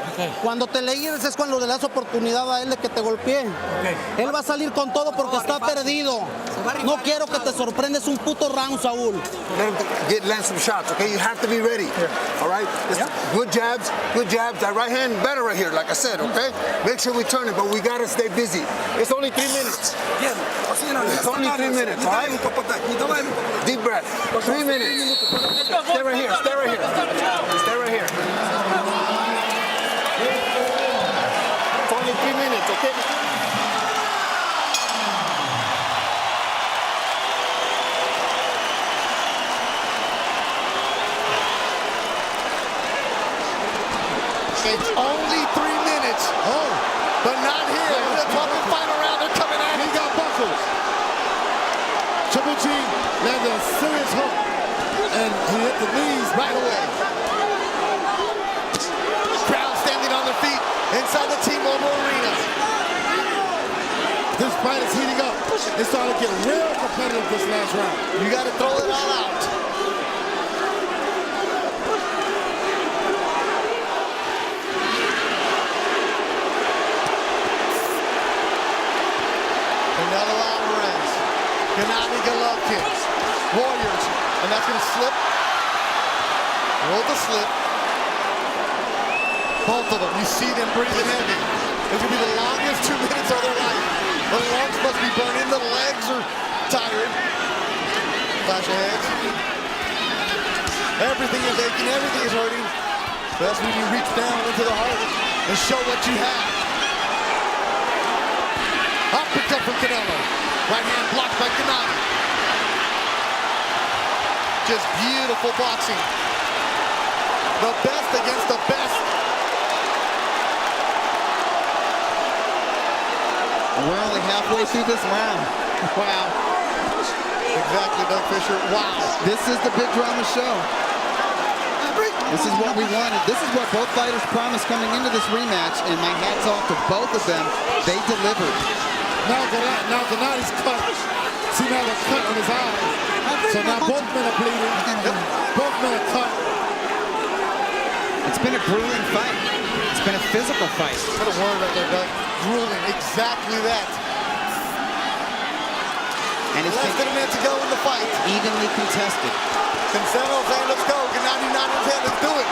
Cuando te le guíes es cuando le das oportunidad a él de que te golpee. Él va a salir con todo porque está perdido. No quiero que te sorprendes un puto round, Saúl. Land some shots, okay? You have to be ready, all right? Good jabs, good jabs. That right hand better right here, like I said, okay? Make sure we turn it, but we got to stay busy. It's only 3 minutes. It's only 3 minutes, all right? Deep breath. 3 minutes. Stay right here, stay right here. Stay right here. It's only 3 minutes, okay? It's only 3 minutes. Oh, but not here. In the 12th and final round, they're coming at it. He got buckles. Triple G landed a serious hook, and he hit the knees right away. Crowd standing on their feet inside the T-Mobile Arena. This fight is heating up. It's starting to get real competitive this last round. You got to throw it all out. Canelo Alvarez, Gennady Golovkin, Warriors, and that's going to slip. Roll the slip. Both of them, you see them breathing heavy. It's going to be the longest 2 minutes of their life. The lungs must be burning, the legs are tired. Flash of heads. Everything is aching, everything is hurting. That's when you reach down into the heart and show what you have. Uppercut from Canelo. Right hand blocked by Gennady. Just beautiful boxing. The best against the best. And we're only halfway through this round. Wow. Exactly, Doug Fisher. Wow. This is the big drama show. This is what we wanted. This is what both fighters promised coming into this rematch, and my hat's off to both of them. They delivered. Now Gennady's cut. See now the cut on his eye. So now both men are bleeding. Both men are cut. It's been a grueling fight. It's been a physical fight. What a word right there, Doug. Grueling, exactly that. And it's less than a minute to go in the fight. Evenly contested. Canelo saying, let's go. Gennady nodding his head, let's do it.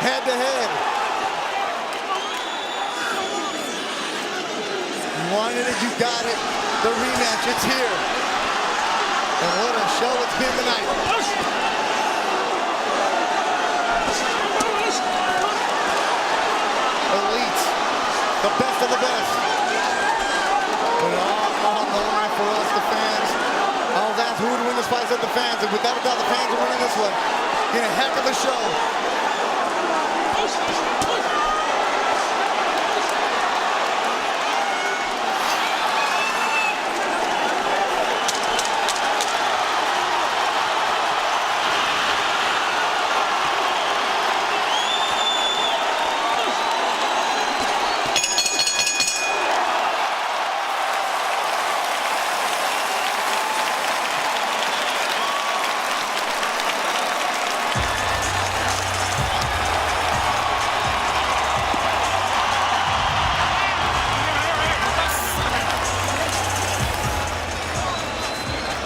Head to head. You wanted it, you got it. The rematch, it's here. And what a show it's been tonight. Elite, the best of the best. But all on the line for us, the fans. All that's who would win this fight at the fans. And without a doubt, the fans are winning this one. In a heck of a show.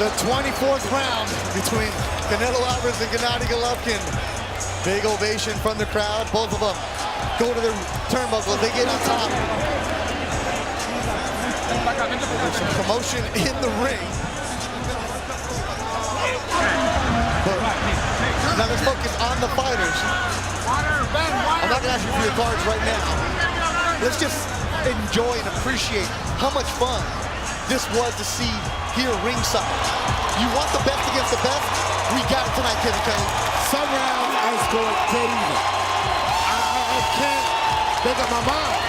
The 24th round between Canelo Alvarez and Gennady Golovkin. Big ovation from the crowd. Both of them go to their turnbuckles. They get on top. There's some commotion in the ring. But now let's focus on the fighters. I'm not going to ask you for your cards right now. Let's just enjoy and appreciate how much fun this was to see here ringside. You want the best against the best? We got it tonight, Kevin Kelly. Some rounds I scored dead even. I can't make up my mind.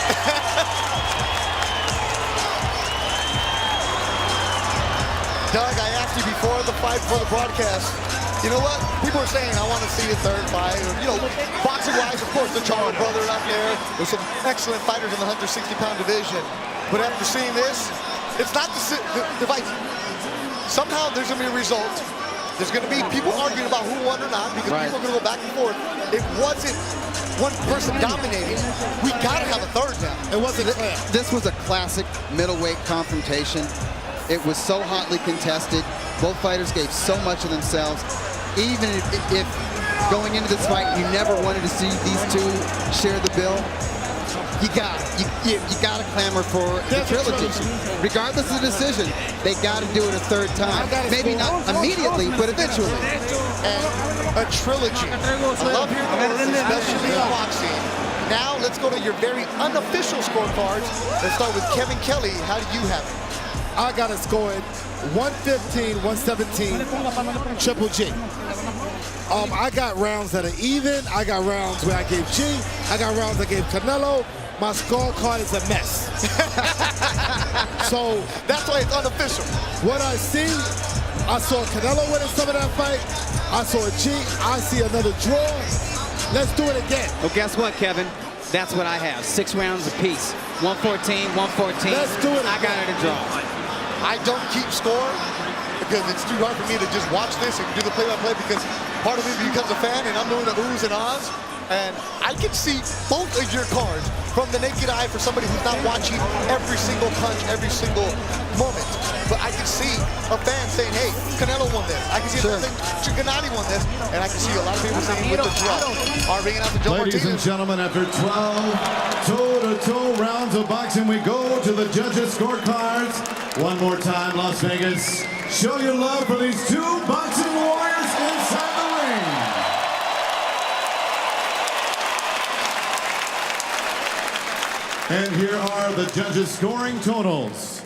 Doug, I asked you before the fight, before the broadcast, you know what? People are saying, I want to see a third fight. Or, you know, boxing-wise, of course, the Charles brother out there. There's some excellent fighters in the 160-pound division. But after seeing this, it's not the fight. Somehow there's going to be a result. There's going to be people arguing about who won or not because people are going to go back and forth. It wasn't one person dominating. We got to have a third now. It wasn't clear. This was a classic middleweight confrontation. It was so hotly contested. Both fighters gave so much of themselves. Even if going into this fight, you never wanted to see these two share the bill, you got to clamor for the trilogy. Regardless of the decision, they got to do it a third time. Maybe not immediately, but eventually. And a trilogy. I love hearing the words, especially in boxing. Now let's go to your very unofficial scorecards. Let's start with Kevin Kelly. How do you have it? I got it scored 115, 117, Triple G. I got rounds that are even. I got rounds where I gave G. I got rounds I gave Canelo. My scorecard is a mess. So that's why it's unofficial. What I see, I saw Canelo winning some of that fight. I saw a G. I see another draw. Let's do it again. Well, guess what, Kevin? That's what I have. 6 rounds apiece. 114, 114. Let's do it. I got it a draw. I don't keep score because it's too hard for me to just watch this and do the play-by-play because part of me becomes a fan and I'm doing the oohs and ahs. And I can see both of your cards from the naked eye for somebody who's not watching every single punch, every single moment. But I can see a fan saying, hey, Canelo won this. I can see a fan saying, Gennady won this. And I can see a lot of people saying with the draw. Are bringing out the Joe Ladies and Martinez. gentlemen, after 12 toe-to-toe rounds of boxing, we go to the judges' scorecards. One more time, Las Vegas. Show your love for these two boxing warriors inside the ring. And here are the judges' scoring totals.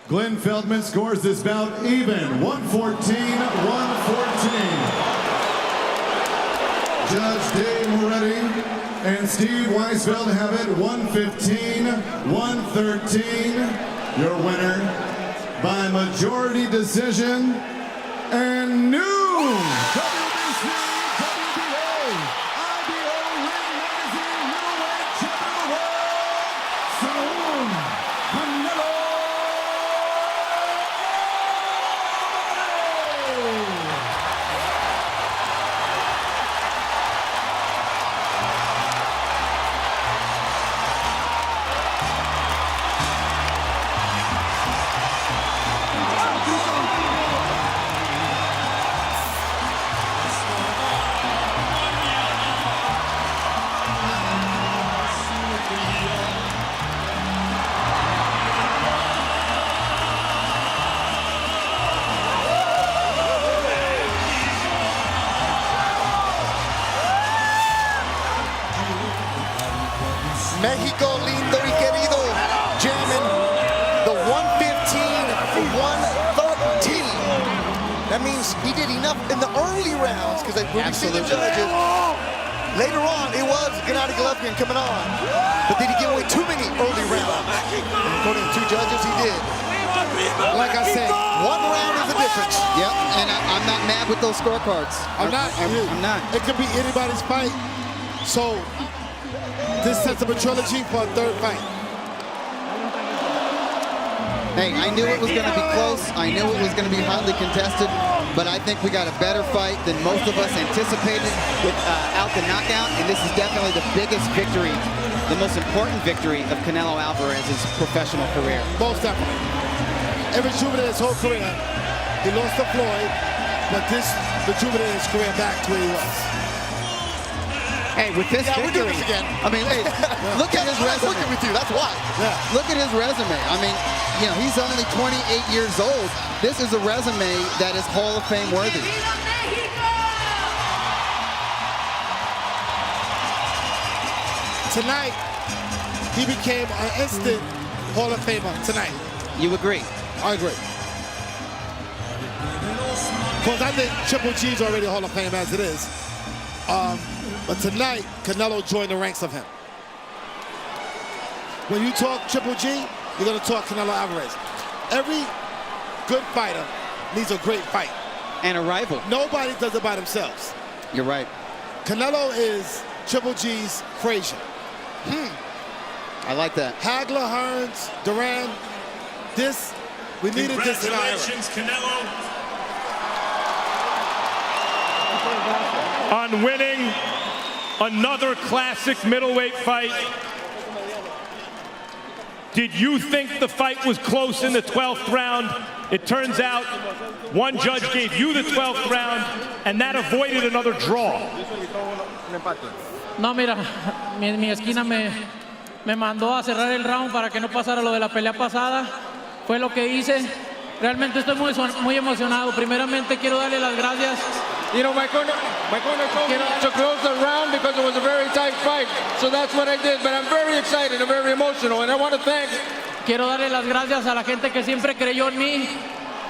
Glenn Feldman scores this bout even, 114-114. Judge Dave Moretti and Steve Weisfeld have it 115-113. Your winner by majority decision and new WBC, WBA, IBO Ring Magazine middleweight champion of the world, Saul Canelo Mexico lindo y querido, jamming the 115-113. That means he did enough in the early rounds because when we see the judges, later on it was Gennady Golovkin coming on. But did he give away too many early rounds? And according to 2 judges, he did. Like I said, 1 round is the difference. Yep, and I'm not mad with those scorecards. I'm not. It could be anybody's fight. So this sets up a trilogy for a third fight. Hey, I knew it was going to be close. I knew it was going to be hotly contested, but I think we got a better fight than most of us anticipated without the knockout, and this is definitely the biggest victory, the most important victory of Canelo Alvarez's professional career. Most definitely. It rejuvenated his whole career. He lost to Floyd, but this rejuvenated his career back to where he was. Hey, with this we're doing victory, this again. I mean, hey, look at his I'm resume. working with you, that's why. Yeah. Look at his resume. I mean, you know, he's only 28 years old. This is a resume that is Hall of Fame worthy. Tonight, he became an instant Hall of Famer tonight. You agree? I agree. Because I think Triple G's already a Hall of Fame as it is. But tonight, Canelo joined the ranks of him. When you talk Triple G, you're going to talk Canelo Alvarez. Every good fighter needs a great fight. And a rival. Nobody does it by themselves. You're right. Canelo is Triple G's Frazier. I like that. Hagler, Hearns, Duran, we needed this in our era. Congratulations, Canelo, on winning another classic middleweight fight. Did you think the fight was close in the 12th round? It turns out one judge gave you the 12th round, and that avoided another draw. No, mira, mi esquina me mandó a cerrar el round para que no pasara lo de la pelea pasada. Fue lo que hice. Realmente estoy muy emocionado. Primeramente quiero darle las gracias. You know, my corner told me to close the round because it was a very tight fight. So that's what I did. But I'm very excited and very emotional. And I want to thank. Quiero darle las gracias a la gente que siempre creyó en mí.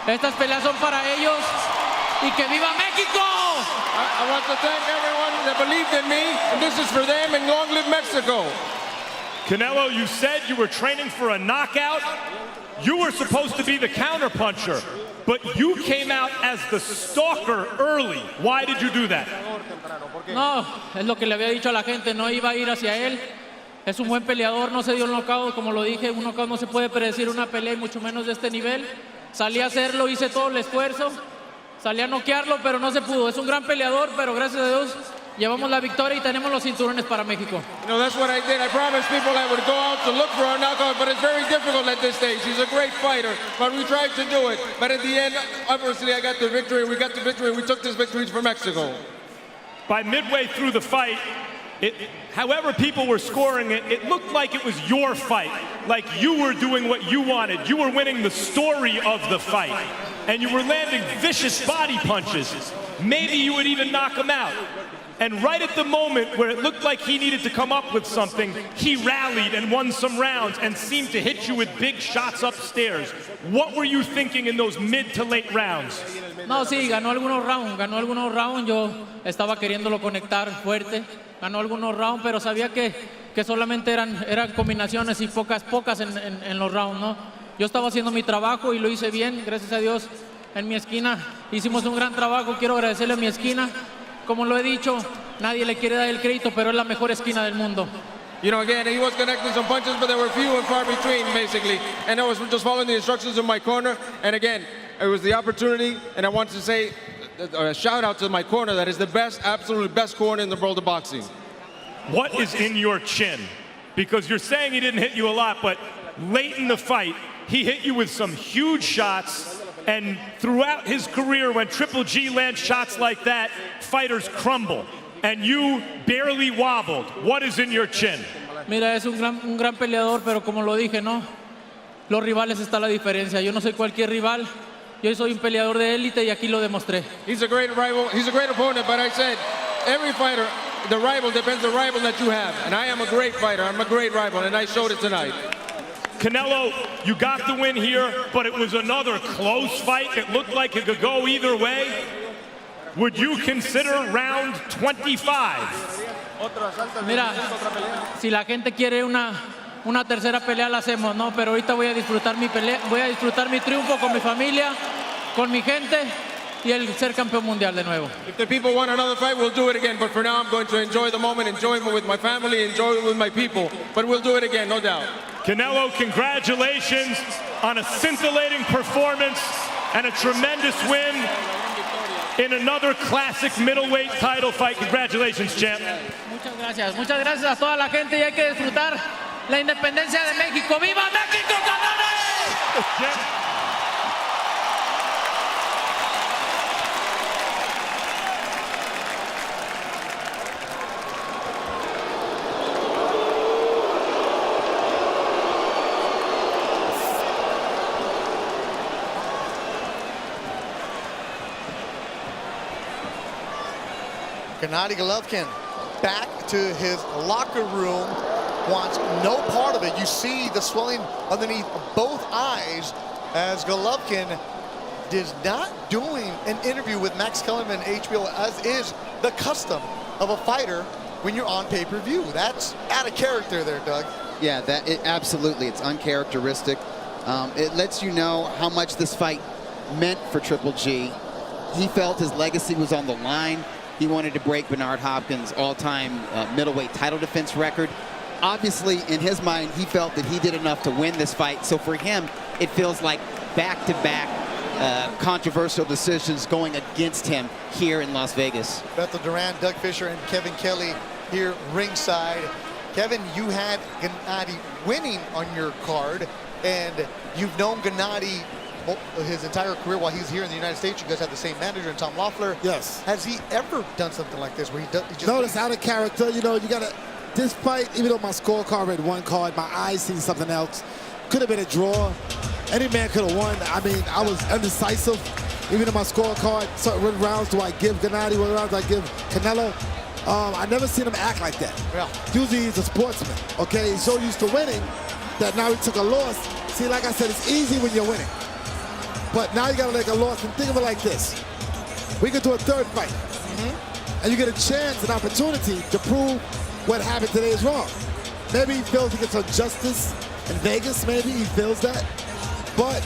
Estas peleas son para ellos. Y que viva México! I want to thank everyone that believed in me. And this is for them. And long live Mexico. Canelo, you said you were training for a knockout. You were supposed to be the counterpuncher, but you came out as the stalker early. Why did you do that? No, es lo que le había dicho a la gente, no iba a ir hacia él. Es un buen peleador, no se dio el knockout, como lo dije, un knockout no se puede predecir una pelea y mucho menos de este nivel. Salí a hacerlo, hice todo el esfuerzo, salí a noquearlo, pero no se pudo. Es un gran peleador, pero gracias a Dios llevamos la victoria y tenemos los cinturones para México. You know, that's what I did. I promised people I would go out to look for a knockout, but it's very difficult at this stage. He's a great fighter, but we tried to do it. But at the end, obviously, I got the victory. We got the victory. We took this victory for Mexico. By midway through the fight, however people were scoring it, it looked like it was your fight. Like you were doing what you wanted. You were winning the story of the fight. And you were landing vicious body punches. Maybe you would even knock him out. And right at the moment where it looked like he needed to come up with something, he rallied and won some rounds and seemed to hit you with big shots upstairs. What were you thinking in those mid to late rounds? No, sí, ganó algunos rounds, yo estaba queriéndolo conectar fuerte, ganó algunos rounds, pero sabía que solamente eran combinaciones y pocas en los rounds, ¿no? Yo estaba haciendo mi trabajo y lo hice bien, gracias a Dios, en mi esquina hicimos un gran trabajo, quiero agradecerle a mi esquina. Como lo he dicho, nadie le quiere dar el crédito, pero es la mejor esquina del mundo. You know, again, he was connecting some punches, but they were few and far between, basically. And I was just following the instructions in my corner. And again, it was the opportunity, and I want to say a shout out to my corner that is the best, absolutely best corner in the world of boxing. What is in your chin? Because you're saying he didn't hit you a lot, but late in the fight, he hit you with some huge shots. And throughout his career, when Triple G lands shots like that, fighters crumble. And you barely wobbled. What is in your chin? Mira, es un gran peleador, pero como lo dije, ¿no? Los rivales está la diferencia. Yo no soy cualquier rival. Yo soy un peleador de élite y aquí lo demostré. He's a great rival. He's a great opponent, but I said, every fighter, the rival depends on the rival that you have. And I am a great fighter. I'm a great rival, and I showed it tonight. Canelo, you got the win here, but it was another close fight. It looked like it could go either way. Would you consider round 25? Mira, si la gente quiere una tercera pelea la hacemos, no, pero ahorita voy a disfrutar mi pelea, voy a disfrutar mi triunfo con mi familia, con mi gente y el ser campeón mundial de nuevo. If the people want another fight, we'll do it again, but for now I'm going to enjoy the moment, enjoy it with my family, enjoy it with my people, but we'll do it again, no doubt. Canelo, congratulations on a scintillating performance and a tremendous win in another classic middleweight title fight. Congratulations, champ. Muchas gracias a toda la gente y hay que disfrutar la independencia de México. ¡Viva México, cabrones! Champ. Gennady Golovkin back to his locker room, wants no part of it. You see the swelling underneath both eyes as Golovkin is not doing an interview with Max Kellerman HBO, as is the custom of a fighter when you're on pay-per-view. That's out of character there, Doug. Yeah, absolutely. It's uncharacteristic. It lets you know how much this fight meant for Triple G. He felt his legacy was on the line. He wanted to break Bernard Hopkins' all-time middleweight title defense record. Obviously, in his mind, he felt that he did enough to win this fight. So for him, it feels like back-to-back controversial decisions going against him here in Las Vegas. Bethel Duran, Doug Fisher, and Kevin Kelly here ringside. Kevin, you had Gennady winning on your card, and you've known Gennady his entire career while he's here in the United States. You guys have the same manager, and Tom Loeffler. Yes. Has he ever done something like this where he just... No, it's out of character. You know, you got to... This fight, even though my scorecard read one card, my eyes seen something else. Could have been a draw. Any man could have won. I mean, I was undecisive. Even in my scorecard, so what rounds do I give Gennady? What rounds do I give Canelo? I never seen him act like that. Yeah. Usually he's a sportsman, okay? He's so used to winning that now he took a loss. See, like I said, it's easy when you're winning. But now you gotta take a loss, and think of it like this. We could do a third fight. And you get a chance, an opportunity to prove what happened today is wrong. Maybe he feels he gets some justice in Vegas, maybe he feels that. But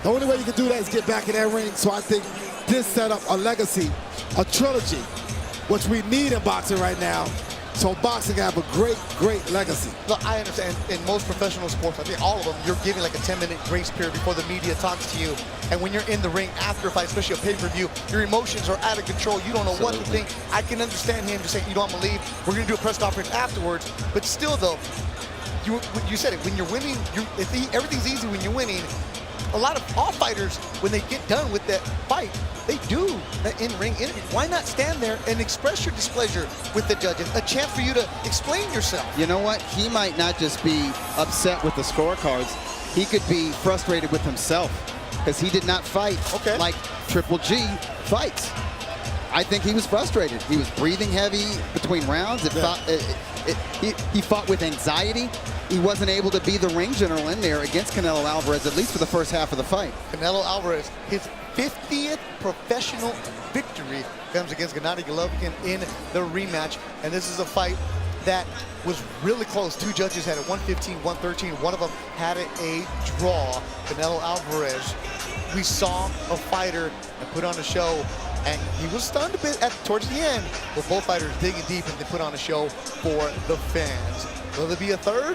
the only way you can do that is get back in that ring. So I think this set up a legacy, a trilogy, which we need in boxing right now. So boxing can have a great, great legacy. Look, I understand in most professional sports, I think all of them, you're giving like a 10-minute grace period before the media talks to you. And when you're in the ring after a fight, especially a pay-per-view, your emotions are out of control. You don't know what to think. I can understand him just saying, you don't want to leave. We're going to do a press conference afterwards. But still, though, you said it. When you're winning, everything's easy when you're winning. All fighters, when they get done with that fight, they do that in-ring interview. Why not stand there and express your displeasure with the judges? A chance for you to explain yourself. You know what? He might not just be upset with the scorecards. He could be frustrated with himself because he did not fight like Triple G fights. I think he was frustrated. He was breathing heavy between rounds. He fought with anxiety. He wasn't able to be the ring general in there against Canelo Alvarez, at least for the first half of the fight. Canelo Alvarez, his 50th professional victory comes against Gennady Golovkin in the rematch. And this is a fight that was really close. Two judges had it 115, 113. One of them had it a draw. Canelo Alvarez, we saw a fighter that put on a show, and he was stunned a bit towards the end, but both fighters digging deep and they put on a show for the fans. Will there be a third?